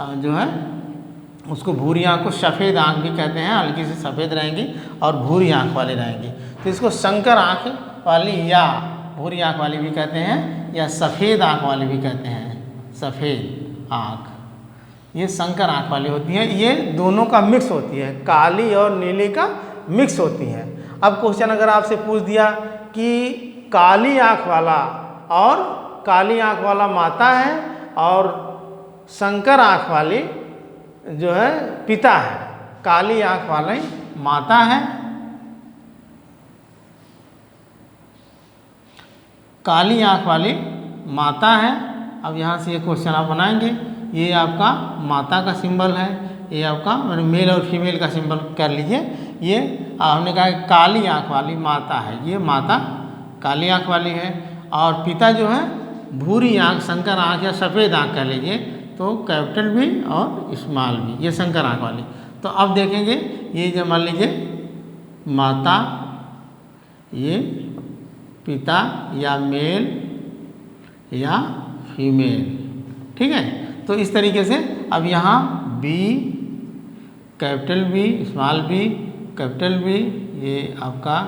जो है उसको भूरी आँख को सफ़ेद आँख भी कहते हैं, हल्की सी सफ़ेद रहेंगी और भूरी आँख वाली रहेंगी। तो इसको संकर आँख वाली या भूरी आँख वाली भी कहते हैं या सफ़ेद आँख वाली भी कहते हैं। सफ़ेद आँख ये संकर आँख वाली होती है, ये दोनों का मिक्स होती है, काली और नीली का मिक्स होती है। अब क्वेश्चन अगर आपसे पूछ दिया कि काली आँख वाला और काली आँख वाला माता है और संकर आँख वाली जो है पिता है, काली आँख वाली माता है, काली आँख वाली माता है। अब यहाँ से ये क्वेश्चन आप बनाएंगे, ये आपका माता का सिंबल है, ये आपका मेल और फीमेल का सिंबल कर लीजिए। ये हमने कहा कि काली आँख वाली माता है, ये माता काली आँख वाली है और पिता जो है भूरी आँख, संकर आँख या सफ़ेद आँख कह लीजिए, तो कैपिटल भी और स्मॉल भी, ये संकर आँख वाली। तो अब देखेंगे ये जो मान लीजिए माता, ये पिता या मेल या फीमेल, ठीक है। तो इस तरीके से अब यहाँ B, capital B, small B, capital B, ये आपका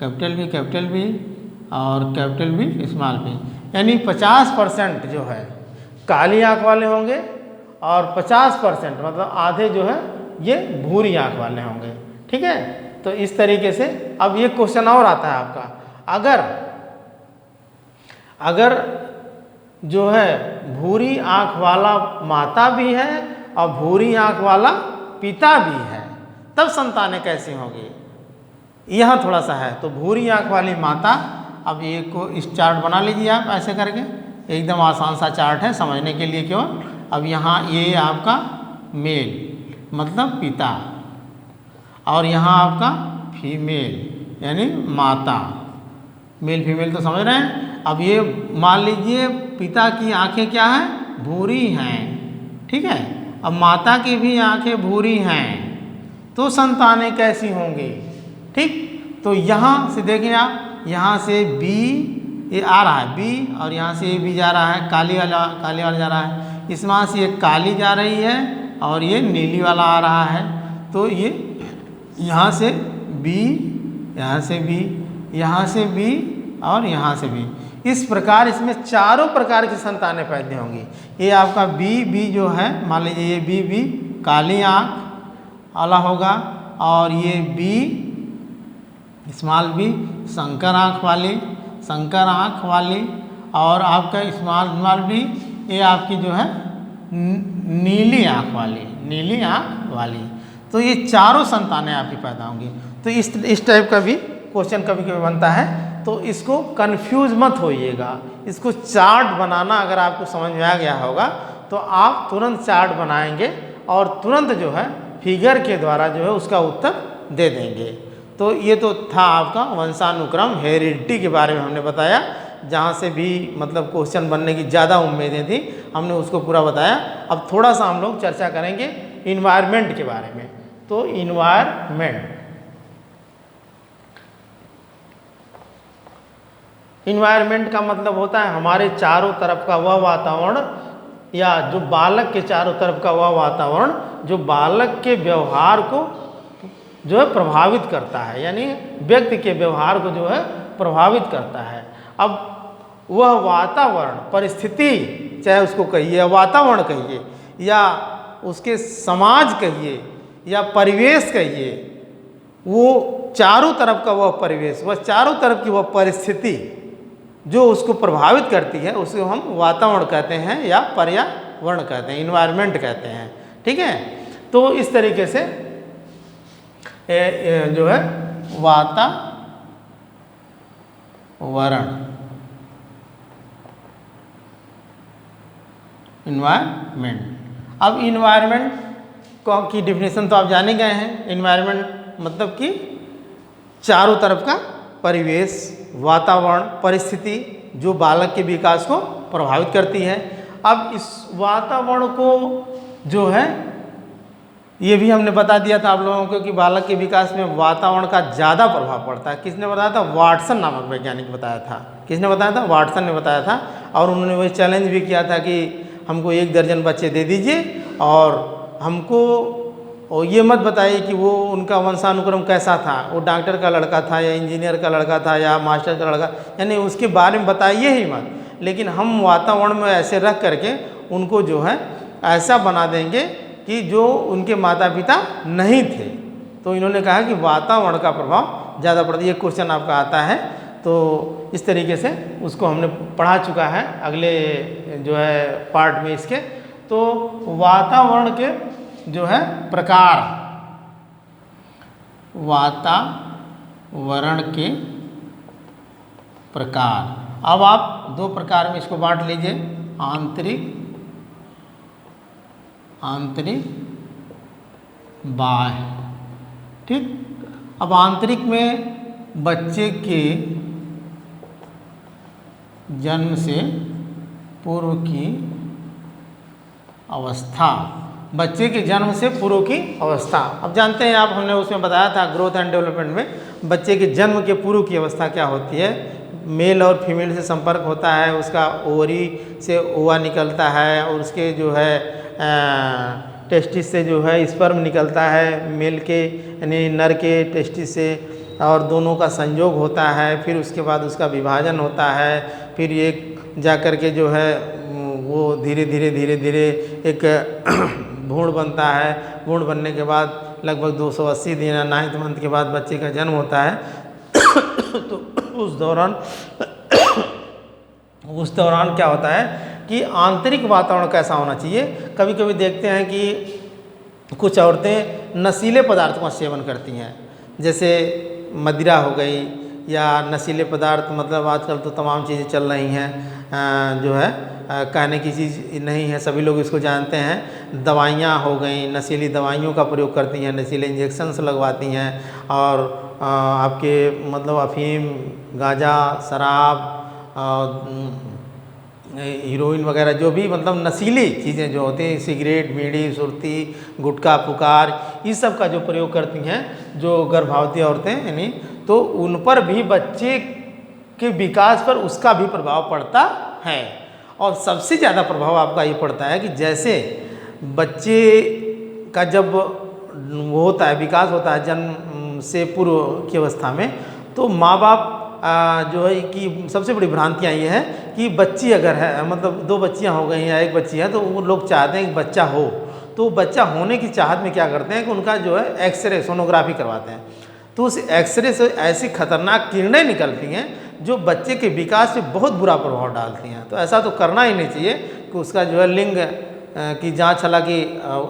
कैपिटल बी और कैपिटल बी, स्मॉल बी, यानी 50% जो है काली आँख वाले होंगे और 50% मतलब आधे जो है ये भूरी आँख वाले होंगे, ठीक है। तो इस तरीके से अब ये क्वेश्चन और आता है आपका, अगर जो है भूरी आँख वाला माता भी है और भूरी आँख वाला पिता भी है, तब संतानें कैसी होंगी, यहाँ थोड़ा सा है। तो भूरी आँख वाली माता, अब ये को इस चार्ट बना लीजिए आप ऐसे करके, एकदम आसान सा चार्ट है समझने के लिए केवल। अब यहाँ ये आपका मेल मतलब पिता और यहाँ आपका फीमेल यानी माता, मेल फीमेल तो समझ रहे हैं। अब ये मान लीजिए पिता की आंखें क्या हैं, भूरी हैं, ठीक है। अब माता की भी आंखें भूरी हैं, तो संतानें कैसी होंगी, ठीक। तो यहाँ से देखें आप, यहाँ से बी ये आ रहा है बी और यहाँ से ये भी जा रहा है, काली वाला जा रहा है, इसमें से ये काली जा रही है और ये नीली वाला आ रहा है। तो ये यहाँ से बी, यहाँ से बी, यहाँ से बी और यहाँ से बी, इस प्रकार इसमें चारों प्रकार की संतानें पैदा होंगी। ये आपका बी जो है, मान लीजिए ये बी काली आँख वाला होगा और ये बी स्मॉल बी संकर आँख वाली और आपका स्मॉल बी ये आपकी जो है नीली आँख वाली। तो ये चारों संतानें आपकी पैदा होंगी। तो इस टाइप का भी क्वेश्चन कभी कभी बनता है, तो इसको कंफ्यूज मत होइएगा। इसको चार्ट बनाना अगर आपको समझ में आ गया होगा तो आप तुरंत चार्ट बनाएंगे और तुरंत जो है फिगर के द्वारा जो है उसका उत्तर दे देंगे। तो ये तो था आपका वंशानुक्रम, हेरिडिटी के बारे में हमने बताया, जहाँ से भी मतलब क्वेश्चन बनने की ज़्यादा उम्मीदें थी, हमने उसको पूरा बताया। अब थोड़ा सा हम लोग चर्चा करेंगे इन्वायरमेंट के बारे में। तो इन्वायरमेंट का मतलब होता है हमारे चारों तरफ का वह वातावरण, या जो बालक के चारों तरफ का वह वातावरण जो बालक के व्यवहार को जो है प्रभावित करता है, यानी व्यक्ति के व्यवहार को जो है प्रभावित करता है। अब वह वातावरण, परिस्थिति, चाहे उसको कहिए वातावरण कहिए या उसके समाज कहिए या परिवेश कहिए, वो चारों तरफ का वह परिवेश, वह चारों तरफ की वह परिस्थिति जो उसको प्रभावित करती है, उसको हम वातावरण कहते हैं या पर्यावरण कहते हैं, इन्वायरमेंट कहते हैं, ठीक है। तो इस तरीके से जो है वातावरण, इन्वायरमेंट। अब इन्वायरमेंट की डिफिनेशन तो आप जाने गए हैं। इन्वायरमेंट मतलब कि चारों तरफ का परिवेश, वातावरण, परिस्थिति जो बालक के विकास को प्रभावित करती है। अब इस वातावरण को जो है ये भी हमने बता दिया था आप लोगों को कि बालक के विकास में वातावरण का ज़्यादा प्रभाव पड़ता है। किसने बताया था? वाटसन नामक वैज्ञानिक बताया था। किसने बताया था? वाटसन ने बताया था। और उन्होंने वही चैलेंज भी किया था कि हमको 1 दर्जन बच्चे दे दीजिए और हमको और ये मत बताइए कि वो उनका वंशानुक्रम कैसा था, वो डॉक्टर का लड़का था या इंजीनियर का लड़का था या मास्टर का लड़का, यानी उसके बारे में बताइए ही मत। लेकिन हम वातावरण में ऐसे रख करके उनको जो है ऐसा बना देंगे कि जो उनके माता पिता नहीं थे। तो इन्होंने कहा कि वातावरण का प्रभाव ज़्यादा पड़ता है। ये क्वेश्चन आपका आता है, तो इस तरीके से उसको हमने पढ़ा चुका है अगले जो है पार्ट में इसके। तो वातावरण के जो है प्रकार, वातावरण के प्रकार, अब आप दो प्रकार में इसको बांट लीजिए, आंतरिक बाह्य। ठीक, अब आंतरिक में बच्चे के जन्म से पूर्व की अवस्था, बच्चे के जन्म से पूर्व की अवस्था। अब जानते हैं आप, हमने उसमें बताया था ग्रोथ एंड डेवलपमेंट में बच्चे के जन्म के पूर्व की अवस्था क्या होती है। मेल और फीमेल से संपर्क होता है, उसका ओवरी से ओवा निकलता है और उसके जो है टेस्टिस से जो है स्पर्म निकलता है मेल के यानी नर के टेस्टिस से, और दोनों का संयोग होता है। फिर उसके बाद उसका विभाजन होता है, फिर एक जाकर के जो है वो धीरे धीरे एक भ्रूण बनता है। भ्रूण बनने के बाद लगभग 280 दिन या 9th मंथ के बाद बच्चे का जन्म होता है। तो उस दौरान क्या होता है कि आंतरिक वातावरण कैसा होना चाहिए। कभी कभी देखते हैं कि कुछ औरतें नशीले पदार्थों का सेवन करती हैं, जैसे मदिरा हो गई या नशीले पदार्थ, मतलब आजकल तो तमाम चीज़ें चल रही हैं, जो है कहने की चीज़ नहीं है, सभी लोग इसको जानते हैं। दवाइयाँ हो गई, नशीली दवाइयों का प्रयोग करती हैं, नशीले इंजेक्शन्स लगवाती हैं, और आपके मतलब अफीम, गांजा, शराब, हीरोइन वगैरह जो भी मतलब नशीली चीज़ें जो होती हैं, सिगरेट, बीड़ी, सुर्ती, गुटखा, पुकार, इस सब का जो प्रयोग करती हैं जो गर्भवती औरतें, यानी तो उन पर भी बच्चे के विकास पर उसका भी प्रभाव पड़ता है। और सबसे ज़्यादा प्रभाव आपका ये पड़ता है कि जैसे बच्चे का जब वो होता है, विकास होता है जन्म से पूर्व की अवस्था में, तो माँ बाप जो है कि सबसे बड़ी भ्रांतियाँ ये है कि बच्ची अगर है, मतलब 2 बच्चियाँ हो गई या 1 बच्ची है, तो वो लोग चाहते हैं कि बच्चा हो। तो बच्चा होने की चाहत में क्या करते हैं कि उनका जो है एक्सरे, सोनोग्राफी करवाते हैं। तो उस एक्सरे से ऐसी खतरनाक किरणें निकलती हैं जो बच्चे के विकास पे बहुत बुरा प्रभाव डालती हैं। तो ऐसा तो करना ही नहीं चाहिए कि उसका जो है लिंग की जांच, हालांकि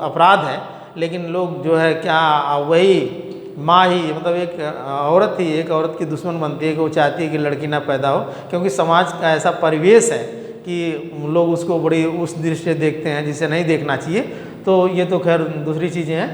अपराध है, लेकिन लोग जो है क्या वही माँ ही, मतलब एक औरत की दुश्मन बनती है कि वो चाहती है कि लड़की ना पैदा हो, क्योंकि समाज का ऐसा परिवेश है कि लोग उसको बड़ी उस दृष्टि से देखते हैं जिसे नहीं देखना चाहिए। तो ये तो खैर दूसरी चीज़ें हैं।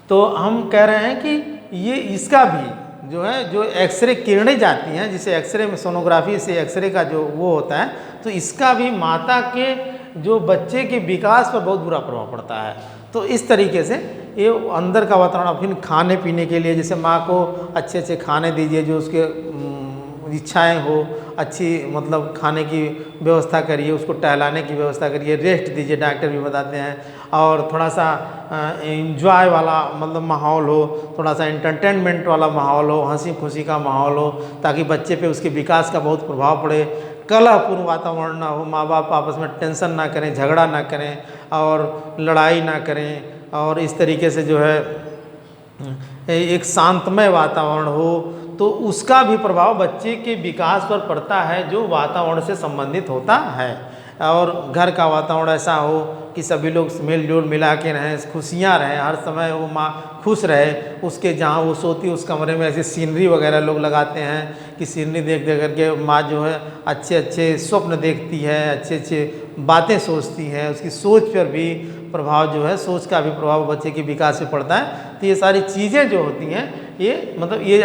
तो हम कह रहे हैं कि ये इसका भी जो है, जो एक्सरे किरणें जाती हैं, जिसे एक्सरे में सोनोग्राफी से एक्सरे का जो वो होता है, तो इसका भी माता के जो बच्चे के विकास पर बहुत बुरा प्रभाव पड़ता है। तो इस तरीके से ये अंदर का वातावरण, फिर खाने पीने के लिए जैसे माँ को अच्छे अच्छे खाने दीजिए, जो उसके इच्छाएं हो, अच्छी मतलब खाने की व्यवस्था करिए, उसको टहलाने की व्यवस्था करिए, रेस्ट दीजिए, डॉक्टर भी बताते हैं। और थोड़ा सा एंजॉय वाला मतलब माहौल हो, थोड़ा सा एंटरटेनमेंट वाला माहौल हो, हंसी खुशी का माहौल हो, ताकि बच्चे पे उसके विकास का बहुत प्रभाव पड़े। कलहपूर्ण वातावरण ना हो, माँ बाप आपस में टेंशन ना करें, झगड़ा ना करें और लड़ाई ना करें, और इस तरीके से जो है एक शांतमय वातावरण हो, तो उसका भी प्रभाव बच्चे के विकास पर पड़ता है जो वातावरण से संबंधित होता है। और घर का वातावरण ऐसा हो कि सभी लोग मेल-जोल मिला के रहें, खुशियाँ रहें, हर समय वो माँ खुश रहे। उसके जहाँ वो सोती उस कमरे में ऐसी सीनरी वगैरह लोग लगाते हैं कि सीनरी देख देख करके माँ जो है अच्छे अच्छे स्वप्न देखती है, अच्छे अच्छे बातें सोचती है। उसकी सोच पर भी प्रभाव जो है, सोच का भी प्रभाव बच्चे के विकास पे पड़ता है। तो ये सारी चीज़ें जो होती हैं, ये मतलब ये